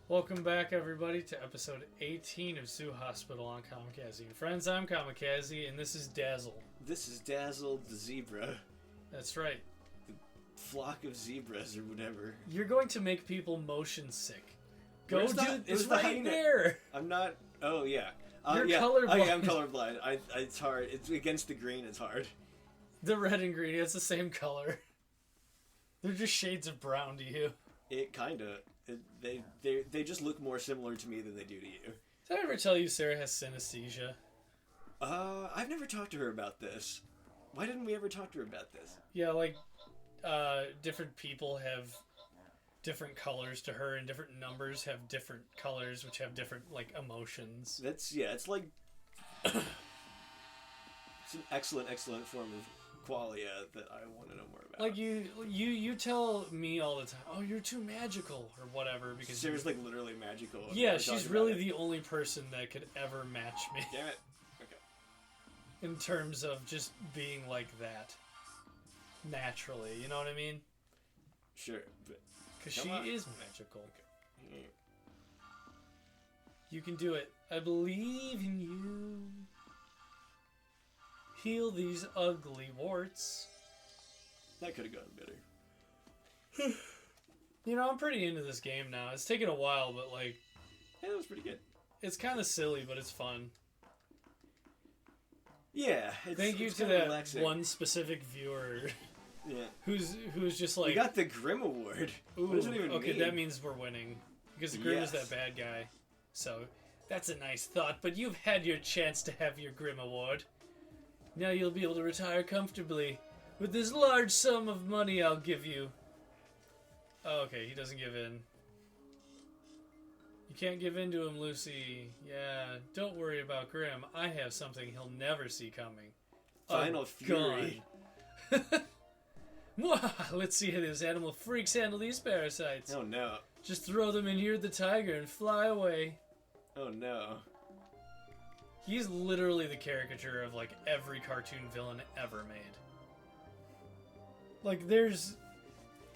Welcome back, everybody, to episode 18 of Zoo Hospital on Kahmakazi. And friends, I'm Kahmakazi, and this is Dazzle. This is Dazzle the zebra. That's right. The flock of zebras or whatever. You're going to make people motion sick. Go Where's do that? it's Where's the right hyena? there. I'm not... Oh, yeah. You're yeah. colorblind. Oh, yeah, I'm colorblind. It's hard. It's against the green, it's hard. The red and green, it's the same color. They're just shades of brown to you. It kinda... They just look more similar to me than they do to you. Did I ever tell you Sarah has synesthesia? I've never talked to her about this. Why didn't we ever talk to her about this? Yeah, different people have different colors to her, and different numbers have different colors, which have different, emotions. It's like... it's an excellent form of qualia that I want to know more about. Like, you tell me all the time, oh, you're too magical, or whatever, because... Sarah's, literally magical. Yeah, she's really the only person that could ever match me. Damn it. Okay. In terms of just being like that. Naturally, you know what I mean? Sure, but... Because she is magical. Okay. You can do it. I believe in you. Heal these ugly warts. That could have gone better. You know, I'm pretty into this game now. It's taken a while, but, Yeah, that was pretty good. it's kind of silly, but it's fun. Yeah, Thank you to that relaxing. One specific viewer... Yeah. Who's just like... We got the Grimm Award. Ooh, what does it even mean? Okay, that means we're winning. Because the Grimm is that bad guy. So, that's a nice thought, but you've had your chance to have your Grimm Award. Now you'll be able to retire comfortably with this large sum of money I'll give you. Oh, okay, he doesn't give in. You can't give in to him, Lucy. Yeah, don't worry about Grimm. I have something he'll never see coming. Final Fury. Let's see how those animal freaks handle these parasites. Oh no. Just throw them in here with the tiger and fly away. Oh no. He's literally the caricature of, every cartoon villain ever made.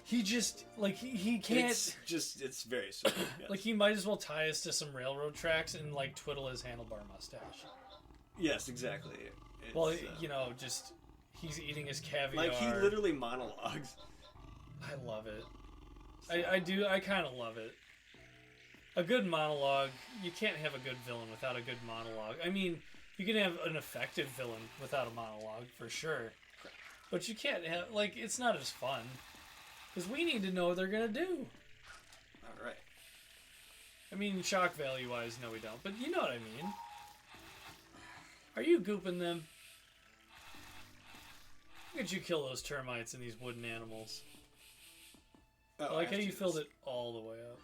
He just, he can't... It's very sweet. Yes. he might as well tie us to some railroad tracks and, twiddle his handlebar mustache. Yes, exactly. Just... He's eating his caviar. He literally monologues. I love it. I do. I kind of love it. A good monologue. You can't have a good villain without a good monologue. I mean, you can have an effective villain without a monologue, for sure. But you can't have... it's not as fun. Because we need to know what they're going to do. Alright. I mean, shock value-wise, no we don't. But you know what I mean. Are you gooping them? Look at you kill those termites and these wooden animals. Oh, I like how you filled it all the way up.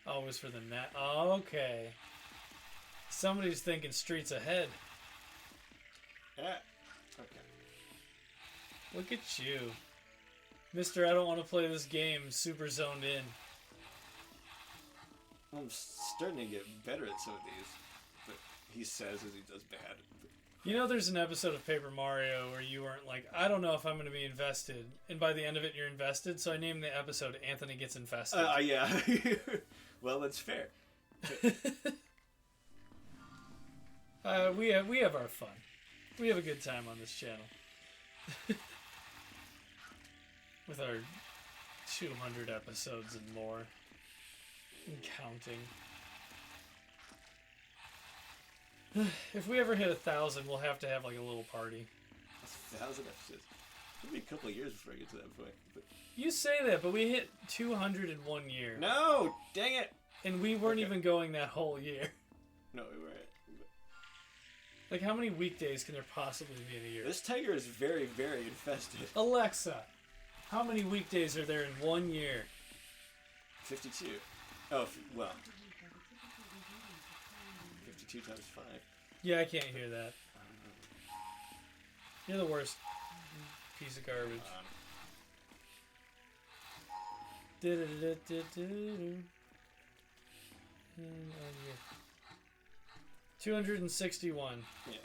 Oh, it was for the net. Oh, okay. Somebody's thinking streets ahead. Yeah. Okay. Look at you. Mister, I don't want to play this game. Super zoned in. I'm starting to get better at some of these. But he says as he does bad. You know there's an episode of Paper Mario where you weren't like, I don't know if I'm going to be invested. And by the end of it, you're invested. So I named the episode Anthony Gets Infested. Yeah. Well, that's fair. We have our fun. We have a good time on this channel. With our 200 episodes and more. And counting. If we ever hit 1,000, we'll have to have a little party. 1,000 episodes. It'll be a couple of years before I get to that point. But... You say that, but we hit 200 in 1 year. No! Dang it! And we weren't even going that whole year. No, we weren't. How many weekdays can there possibly be in a year? This tiger is very, very infested. Alexa, how many weekdays are there in 1 year? 52. Oh, well. 52 times 5. Yeah, I can't hear that. You're the worst piece of garbage. 261. Yeah,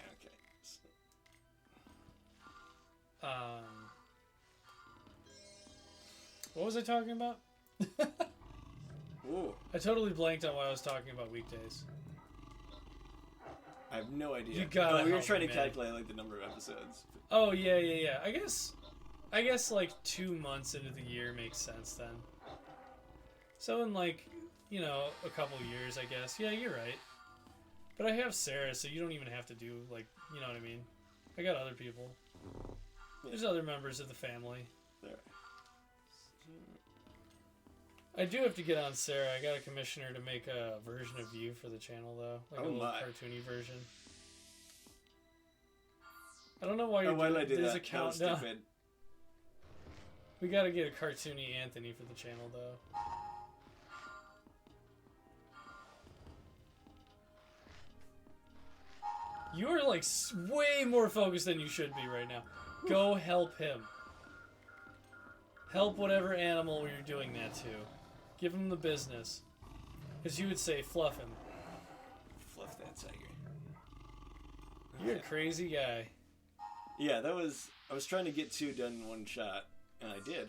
okay. What was I talking about? Ooh. I totally blanked on what I was talking about weekdays. I have no idea. You gotta we were help trying me, to man. calculate like the number of episodes. Oh, yeah. I guess like 2 months into the year makes sense then. So in like, a couple years, I guess. Yeah, you're right. But I have Sarah, so you don't even have to do, like, you know what I mean? I got other people. Yeah. There's other members of the family. There. I do have to get on Sarah. I got to commission her to make a version of you for the channel, though. Like a little cartoony version. I don't know why you're did I do there's that? a countdown. Stupid. We got to get a cartoony Anthony for the channel, though. You are, like, way more focused than you should be right now. Go help him. Help whatever animal you're doing that to. Give him the business. As you would say, fluff him. Fluff that tiger. You're a crazy guy. Yeah, I was trying to get 2 done in one shot, and I did.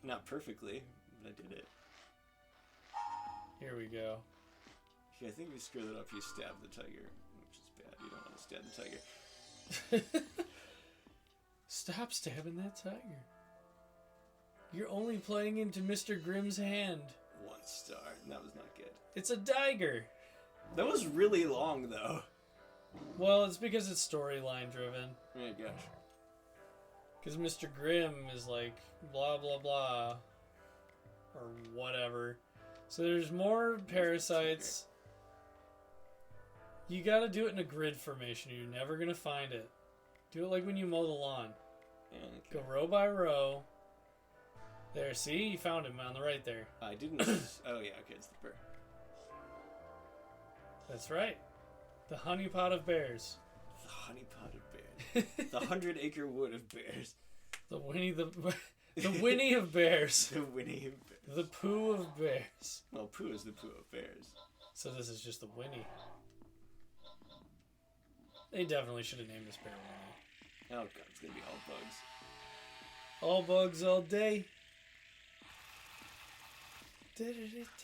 Not perfectly, but I did it. Here we go. Okay, I think we screwed it up. You stabbed the tiger, which is bad. You don't want to stab the tiger. Stop stabbing that tiger. You're only playing into Mr. Grimm's hand. 1 star. That was not good. It's a tiger. That was really long, though. Well, it's because it's storyline driven. Oh my gosh. Because Mr. Grimm is like, blah, blah, blah. Or whatever. So there's more parasites. You gotta do it in a grid formation. You're never gonna find it. Do it like when you mow the lawn. Okay. Go row by row. There, see? You found him on the right there. I didn't. Oh, yeah, okay, it's the bear. That's right. The honeypot of bears. The honeypot of bears. The 100-acre wood of bears. The Winnie of bears. The Winnie of bears. The poo of bears. Well, poo is the poo of bears. So this is just the Winnie. They definitely should have named this bear Winnie. Oh god, it's gonna be all bugs. All bugs all day.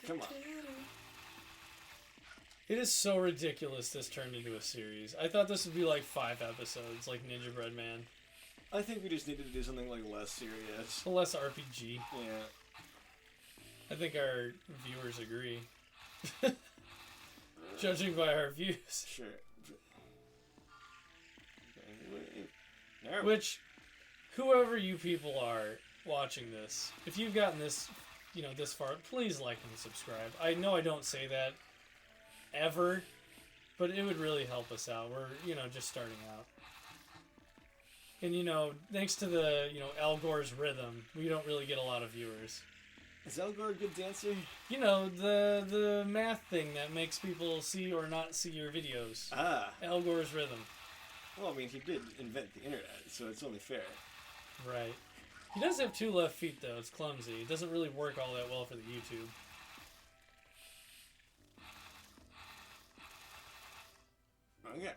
Come on. It is so ridiculous this turned into a series. I thought this would be like 5 episodes, like Ninja Bread Man. I think we just needed to do something like less serious. Less RPG. Yeah. I think our viewers agree. Judging by our views. Sure. Okay. Which, whoever you people are watching this, if you've gotten this, this far, please like and subscribe. I know I don't say that ever, but it would really help us out. We're, just starting out. And, thanks to the, Al Gore's rhythm, we don't really get a lot of viewers. Is Al Gore a good dancer? The math thing that makes people see or not see your videos. Ah. Al Gore's rhythm. Well, I mean, he did invent the internet, so it's only fair. Right. He does have 2 left feet, though. It's clumsy. It doesn't really work all that well for the YouTube. Okay.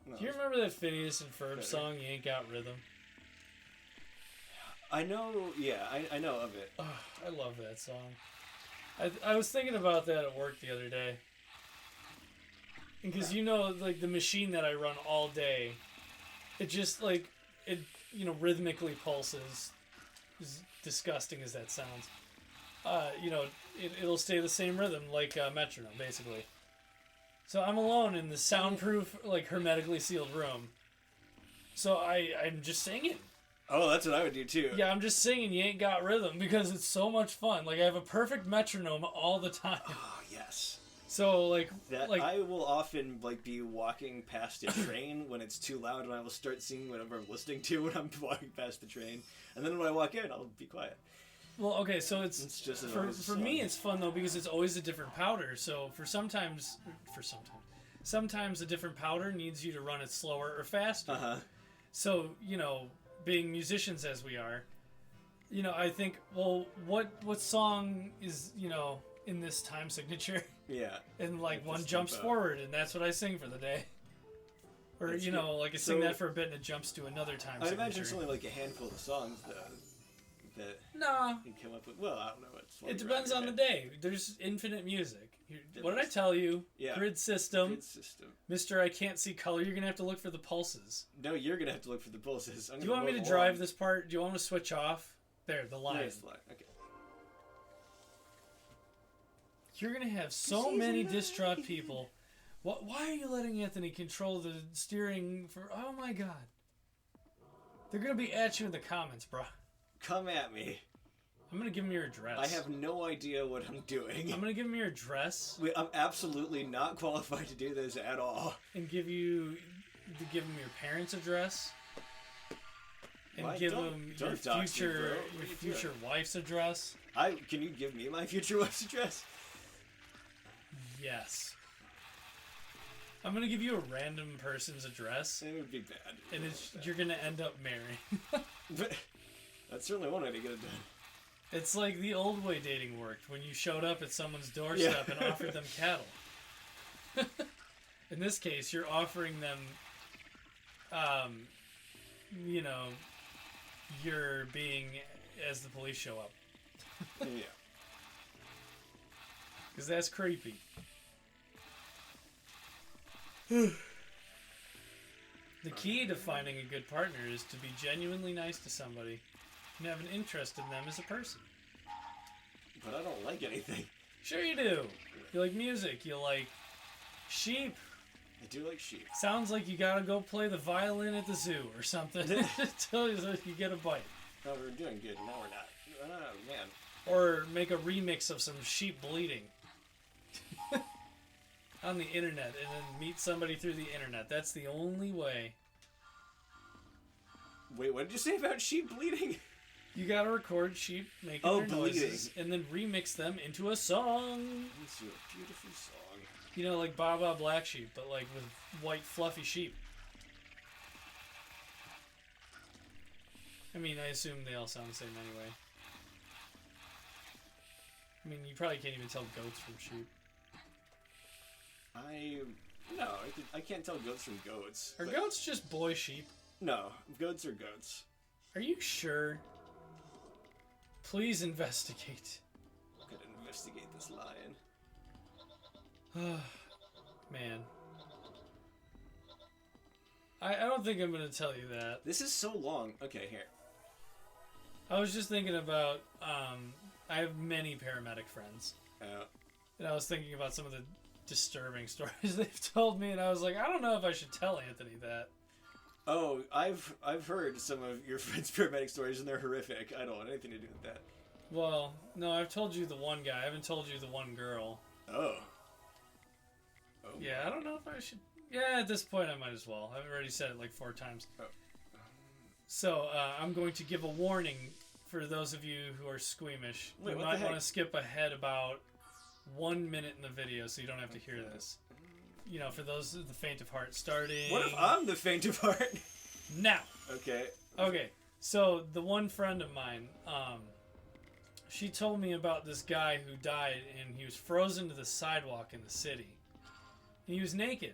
No, Do you remember that Phineas and Ferb song, You Ain't Got Rhythm? I know, yeah, I know of it. Oh, I love that song. I was thinking about that at work the other day. Because, like, the machine that I run all day, it just, like, rhythmically pulses. As disgusting as that sounds. It'll stay the same rhythm, like a metronome, basically. So I'm alone in the soundproof, like, hermetically sealed room. So I'm just singing. Oh, that's what I would do, too. Yeah, I'm just singing You Ain't Got Rhythm because it's so much fun. Like, I have a perfect metronome all the time. Oh, yes. So, I will often, be walking past a train when it's too loud, and I will start singing whatever I'm listening to when I'm walking past the train. And then when I walk in, I'll be quiet. Well, okay, so it's just for me, it's fun, though, because it's always a different powder. So, sometimes a different powder needs you to run it slower or faster. Uh-huh. So, being musicians as we are, I think, well, what song is, in this time signature? Yeah. And, one jumps forward, and that's what I sing for the day. Or, That's I sing that for a bit, and it jumps to another time signature. I imagine it's only, a handful of songs, though. No, No. and come up with, well, I don't know what's It depends on the day. There's infinite music. What did I is. tell you? Yeah. Grid system. Grid system. Mr. I can't see color. You're going to have to look for the pulses. No, you're going to have to look for the pulses. Do you want me to drive this part? Do you want me to switch off? There, the line. There's the line. Okay. You're going to have so many distraught people. Why are you letting Anthony control the steering for... Oh, my God. They're going to be at you in the comments, bro. Come at me. I'm going to give him your address. I have no idea what I'm doing. I'm going to give him your address. Wait, I'm absolutely not qualified to do this at all. And give him your parents' address. And Why? give Don't- him don't your dox me, bro. future, What are your you future doing? wife's address. Can you give me my future wife's address? Yes. I'm going to give you a random person's address. It would be bad. And you're going to end up marrying. But that's certainly one way to get it done. It's like the old way dating worked, when you showed up at someone's doorstep and offered them cattle. In this case, you're offering them, you're being as the police show up. Yeah. Because that's creepy. The key to finding a good partner is to be genuinely nice to somebody and have an interest in them as a person. But I don't like anything. Sure you do. You like music. You like sheep. I do like sheep. Sounds like you gotta go play the violin at the zoo or something until you get a bite. Oh, we're doing good. No, we're not. Oh, man. Or make a remix of some sheep bleeding on the internet and then meet somebody through the internet. That's the only way. Wait, what did you say about sheep bleeding? You gotta record sheep making their noises and then remix them into a song. It's a beautiful song. You know, like Baba Black Sheep, but like with white fluffy sheep. I mean, I assume they all sound the same anyway. I mean, you probably can't even tell goats from sheep. I can't tell goats from goats. Are goats just boy sheep? No, goats are goats. Are you sure? Please investigate. I'm gonna investigate this lion. Man. I don't think I'm going to tell you that. This is so long. Okay, here. I was just thinking about, I have many paramedic friends. And I was thinking about some of the disturbing stories they've told me, and I was like, I don't know if I should tell Anthony that. Oh, I've heard some of your friends' paramedic stories, and they're horrific. I don't want anything to do with that. Well, no, I've told you the one guy. I haven't told you the one girl. Oh. Yeah, I don't know if I should... Yeah, at this point I might as well. I've already said it like 4 times. Oh. So, I'm going to give a warning for those of you who are squeamish. Wait, you what might the heck? want to skip ahead about 1 minute in the video so you don't have to hear this. You know, for those of the faint of heart, starting... What if I'm the faint of heart? Now! Okay. Okay, so the one friend of mine, she told me about this guy who died and he was frozen to the sidewalk in the city. And he was naked.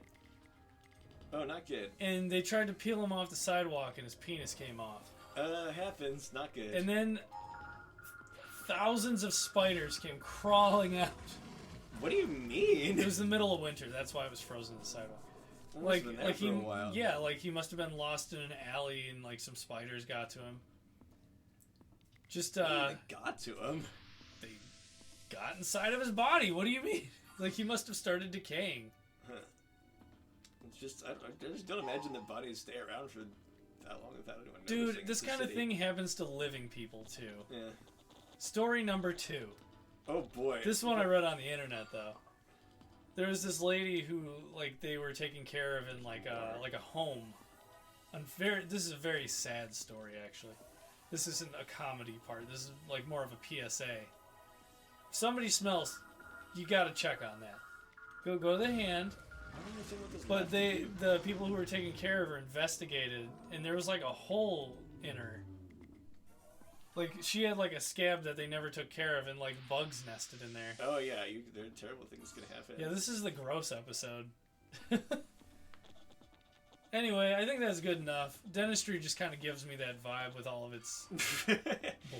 Oh, not good. And they tried to peel him off the sidewalk and his penis came off. Happens. Not good. And then thousands of spiders came crawling out. What do you mean? It was the middle of winter, that's why it was frozen to the sidewalk. Like for a while. Yeah, like he must have been lost in an alley and like some spiders got to him. Just They got to him. They got inside of his body. What do you mean? Like he must have started decaying. Huh. It's just I just don't imagine that bodies stay around for that long without anyone noticing. Dude, this kind of thing happens to living people too. Yeah. Story number 2. Oh boy. This one I read on the internet though. There was this lady who like they were taking care of in like a home. This is a very sad story actually. This isn't a comedy part. This is like more of a PSA. If somebody smells, you gotta check on that. Go to the hand. But the people who were taking care of her investigated, and there was like a hole in her. Like she had like a scab that they never took care of, and like bugs nested in there. Oh yeah, there are terrible things gonna happen. Yeah, this is the gross episode. Anyway, I think that's good enough. Dentistry just kind of gives me that vibe with all of its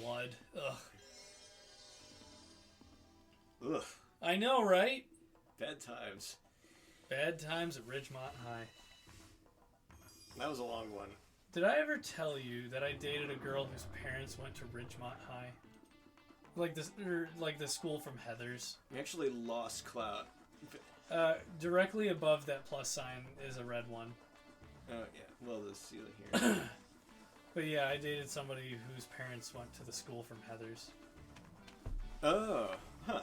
blood. Ugh. I know, right? Bad times. Bad times at Ridgemont High. That was a long one. Did I ever tell you that I dated a girl whose parents went to Ridgemont High? Like the school from Heathers. We actually lost clout. Directly above that plus sign is a red one. Oh, yeah. Well, the ceiling here. But yeah, I dated somebody whose parents went to the school from Heathers. Oh, huh.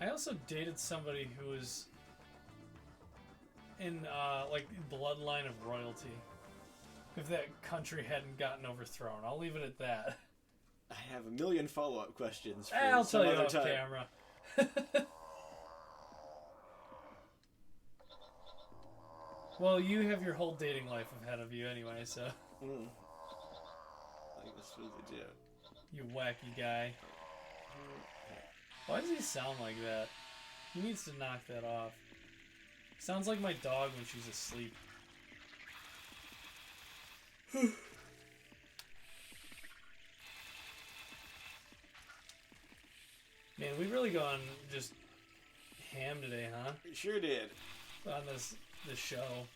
I also dated somebody who was in, bloodline of royalty. If that country hadn't gotten overthrown. I'll leave it at that. I have a million follow-up questions for I'll some tell you other off time. camera. Well, you have your whole dating life ahead of you anyway, so... I suppose I do. You wacky guy. Why does he sound like that? He needs to knock that off. Sounds like my dog when she's asleep. Man, we really gone just ham today, huh? It sure did. On this show.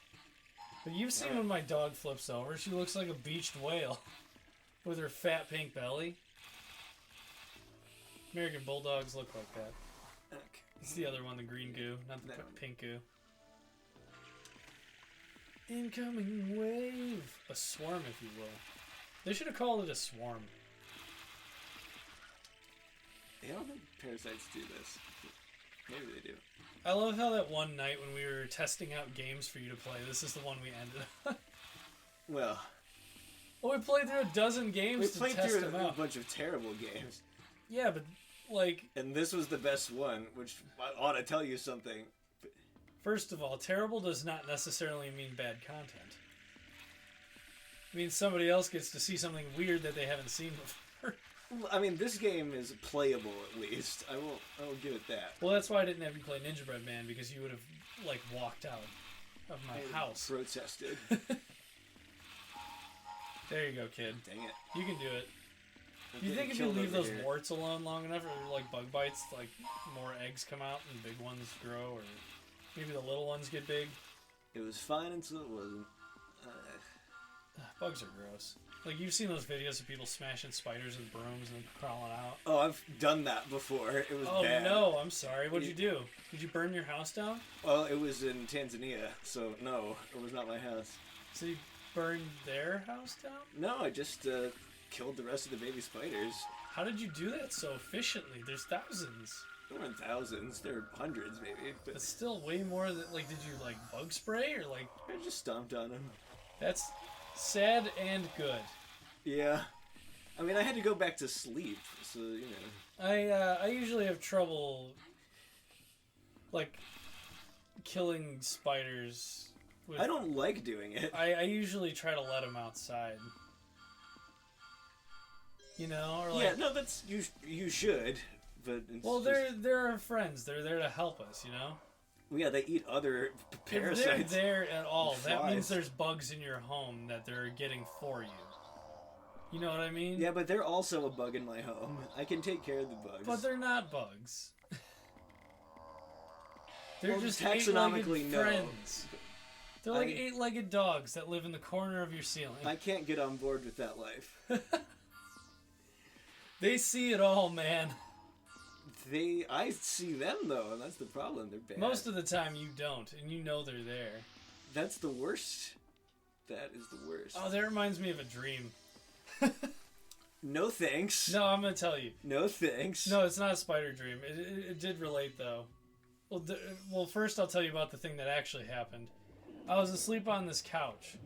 But you've seen when my dog flips over, she looks like a beached whale. With her fat pink belly. American Bulldogs look like that. Okay. It's the other one, the green goo, not the pink goo. Incoming wave! A swarm, if you will. They should have called it a swarm. I don't think parasites do this. Maybe they do. I love how that one night when we were testing out games for you to play, this is the one we ended up. Well, we played through a dozen games to played test through them a out. bunch of terrible games. Yeah, but, like... And this was the best one, which ought to tell you something. First of all, terrible does not necessarily mean bad content. It means somebody else gets to see something weird that they haven't seen before. I mean, this game is playable, at least. I will give it that. Well, that's why I didn't have you play Ninja Bread Man, because you would have, like, walked out of my house. Protested. There you go, kid. Dang it. You can do it. I'm Do you think if getting you leave killed those over here. warts alone long enough, or like bug bites, like more eggs come out and big ones grow, or maybe the little ones get big? It was fine until it wasn't. Bugs are gross. Like, you've seen those videos of people smashing spiders with brooms and crawling out. Oh, I've done that before. It was bad. Oh no, I'm sorry. What'd you do? Did you burn your house down? Well, it was in Tanzania, so no, it was not my house. So you burned their house down? No, I just killed the rest of the baby spiders. How did you do that so efficiently? There's thousands. There weren't thousands. There were hundreds, maybe. But That's still way more than, like, did you, like, bug spray, or, like... I just stomped on them. That's sad and good. Yeah. I mean, I had to go back to sleep, so, you know. I usually have trouble, like, killing spiders. I don't like doing it. I usually try to let them outside. You know, or like... Yeah, no, that's... You should, but... It's Well, just, they're our friends. They're there to help us, you know? well, yeah, they eat other parasites. If they're there at all, that means Flies. there's bugs in your home that they're getting for you. You know what I mean? Yeah, but they're also a bug in my home. I can take care of the bugs. But they're not bugs. They're Well, just taxonomically, eight-legged no. friends. They're like eight-legged dogs that live in the corner of your ceiling. I can't get on board with that life. They see it all, man. I see them, though, and that's the problem. They're bad. Most of the time you don't, and you know they're there. That's the worst. That is the worst. Oh, that reminds me of a dream. No thanks. No, I'm going to tell you. No thanks. No, it's not a spider dream. It did relate, though. Well, first I'll tell you about the thing that actually happened. I was asleep on this couch,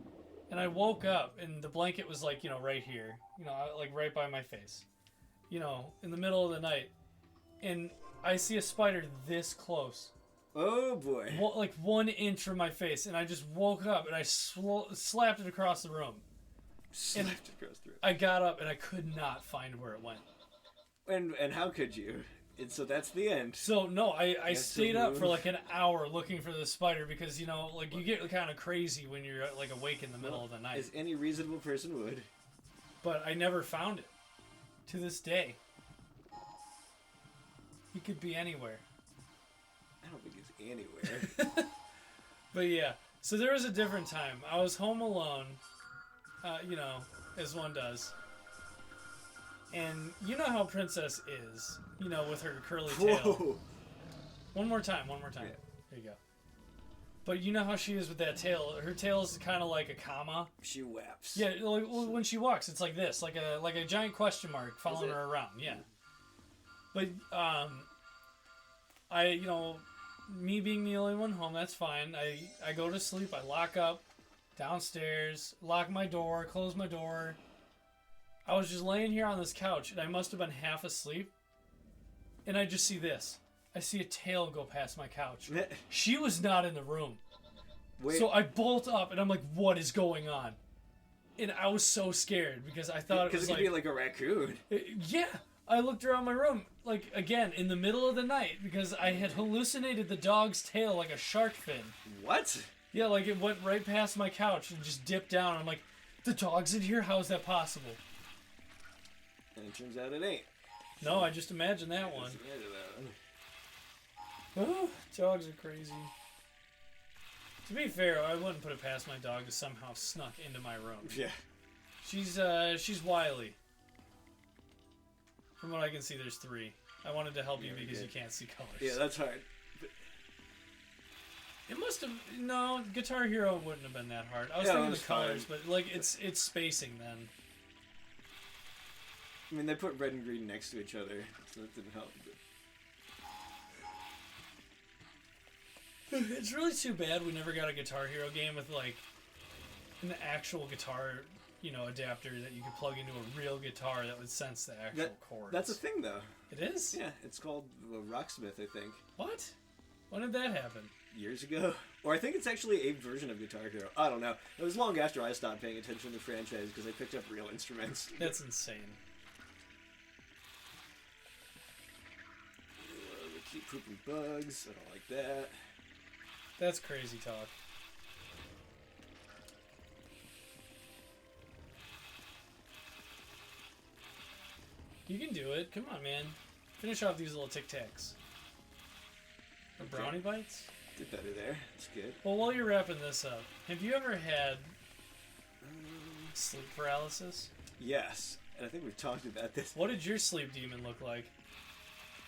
and I woke up, and the blanket was, like, you know, right here. You know, like, right by my face. You know, in the middle of the night. And I see a spider this close. Oh, boy. Like 1 inch from my face, and I just woke up, and I slapped it across the room. Slapped across the room. I got up, and I could not find where it went. And how could you? And so that's the end. So, no, I Yes, stayed the up moon. for like an hour looking for the spider because, you know, like you get kind of crazy when you're like awake in the middle of the night. As any reasonable person would. But I never found it. To this day. He could be anywhere. I don't think he's anywhere. But yeah, so there was a different time. I was home alone, you know, as one does. And you know how Princess is, you know, with her curly tail. Whoa. One more time. Yeah. There you go. But you know how she is with that tail. Her tail is kind of like a comma. She waps. Yeah, like, when she walks, it's like this, like a giant question mark following her around. Yeah. But you know, me being the only one home, that's fine. I go to sleep. I lock up downstairs, lock my door, close my door. I was just laying here on this couch, and I must have been half asleep. And I just see this. I see a tail go past my couch. She was not in the room. Wait. So I bolt up, and I'm like, what is going on? And I was so scared, because I thought it was could be like a raccoon. Yeah. I looked around my room, like, again, in the middle of the night, because I had hallucinated the dog's tail like a shark fin. What? Yeah, like, it went right past my couch and just dipped down. I'm like, the dog's in here? How is that possible? And it turns out it ain't. No, I just imagined that one. Just imagine that one. Oh, dogs are crazy. To be fair, I wouldn't put it past my dog to somehow snuck into my room. Yeah. She's wily. From what I can see, there's 3. I wanted to help you because you can't see colors. Yeah, that's hard. But... It must have... No, Guitar Hero wouldn't have been that hard. I was thinking the colors, fine. but, like, it's spacing then. I mean, they put red and green next to each other, so that didn't help. But... It's really too bad we never got a Guitar Hero game with, like, an actual guitar, you know, adapter that you could plug into a real guitar that would sense the actual chords. That's a thing, though. It is? Yeah, it's called Rocksmith, I think. What? When did that happen? Years ago. Or I think it's actually a version of Guitar Hero. I don't know. It was long after I stopped paying attention to the franchise because I picked up real instruments. That's insane. They keep pooping bugs. I don't like that. That's crazy talk. You can do it. Come on, man. Finish off these little Tic Tacs. Or brownie bites? Did better there. That's good. Well, while you're wrapping this up, have you ever had sleep paralysis? Yes. And I think we've talked about this. What did your sleep demon look like?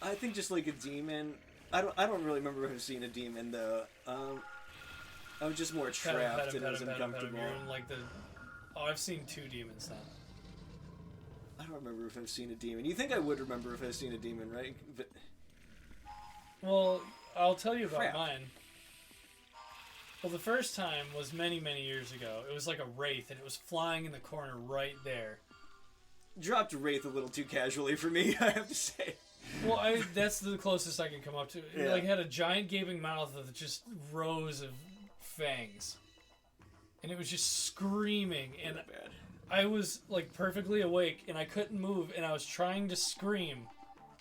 I think just like a demon. I don't really remember if I've seen a demon though. I was just more trapped and it was uncomfortable. You're in like the... Oh, I've seen 2 demons then. I don't remember if I've seen a demon. You think I would remember if I've seen a demon, right? But... Well, I'll tell you about Crap. mine. Well, the first time was many, many years ago. It was like a wraith, and it was flying in the corner right there. Dropped Wraith a little too casually for me, I have to say. Well, that's the closest I can come up to. It like had a giant gaping mouth with just rows of fangs. And it was just screaming, and Not bad. I was like perfectly awake, and I couldn't move, and I was trying to scream,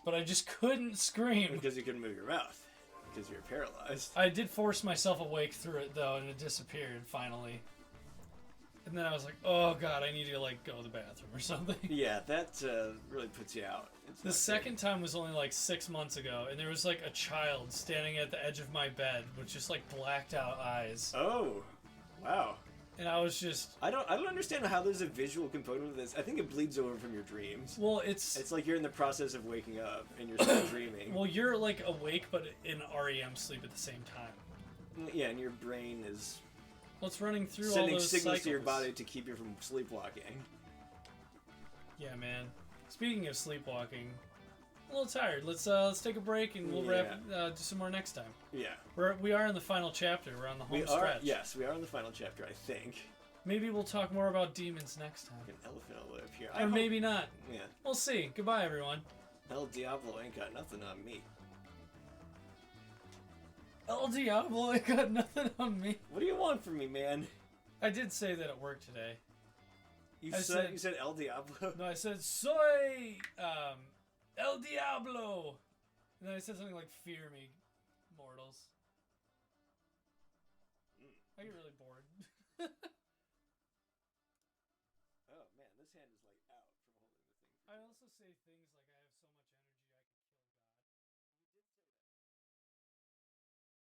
but I just couldn't scream. Because you couldn't move your mouth. Because you're paralyzed. I did force myself awake through it, though, and it disappeared, finally. And then I was like, oh god, I need to like go to the bathroom or something. Yeah, that really puts you out. It's The second time was only like 6 months ago, and there was like a child standing at the edge of my bed with just like blacked out eyes. Oh, wow. And I was just... I don't understand how there's a visual component of this. I think it bleeds over from your dreams. Well, it's like you're in the process of waking up and you're still dreaming. Well, you're like awake, but in REM sleep at the same time. Yeah, and your brain is Well, it's running through all sending those signals cycles. to your body to keep you from sleepwalking. Yeah, man. Speaking of sleepwalking, a little tired. Let's take a break and we'll do some more next time. Yeah. We are in the final chapter. We're on the home We are, stretch. yes, we are in the final chapter, I think. Maybe we'll talk more about demons next time. An elephant will live here. Or maybe not. Yeah. We'll see. Goodbye, everyone. El Diablo ain't got nothing on me. El Diablo, I got nothing on me. What do you want from me, man? I did say that at work today. You I said El Diablo? No, I said, soy, El Diablo. And then I said something like, fear me, mortals. I get really bored. Oh, man, this hand is, like, out from holding the thing. I also say things like I have so much energy.